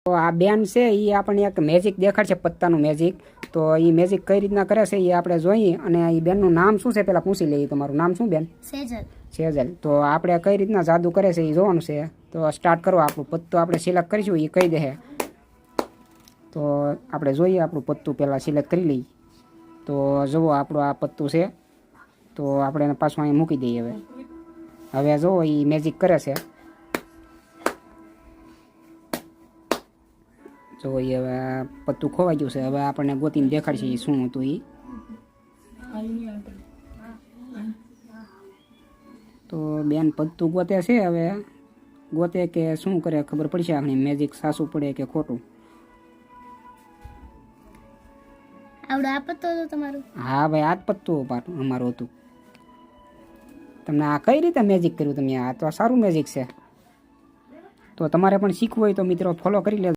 તો આ બેન છે એ આપણને એક મેજિક દેખાડશે, પત્તાનું મેજિક. તો એ મેજિક કઈ રીતના કરે છે એ આપણે જોઈએ. અને એ બેનનું નામ શું છે પહેલાં પૂછી લઈએ. તમારું નામ શું બેન? સેજલ. સેજલ. તો આપણે કઈ રીતના જાદુ કરે છે એ જોવાનું છે. તો સ્ટાર્ટ કરો. આપણું પત્તું આપણે સિલેક્ટ કરીશું એ કહી દે. તો આપણે જોઈએ આપણું પત્તું પહેલાં સિલેક્ટ કરી લઈએ. તો જુઓ આપણું આ પત્તું છે. તો આપણે એને પાછું અહીં મૂકી દઈએ. હવે જુઓ એ મેજિક કરે છે. જો એ હવે પત્તું ખોવાઈ ગયું છે. હવે આપણને ગોતીને દેખાડશે એ શું હતું એ. તો બેન પત્તું ગોતે છે. હવે ગોતે કે શું કરે ખબર પડશે આપણે. મેજિક સાસું પડે કે ખોટું. આવડું આ પત્તું હતું તમારું? હા ભાઈ, આ જ પત્તું અમારું હતું. તમને આ કઈ રીતે મેજિક કર્યું તમે? આ તો સારું મેજિક છે. તો તમારે પણ શીખવું હોય તો મિત્રો ફોલો કરી લેજો.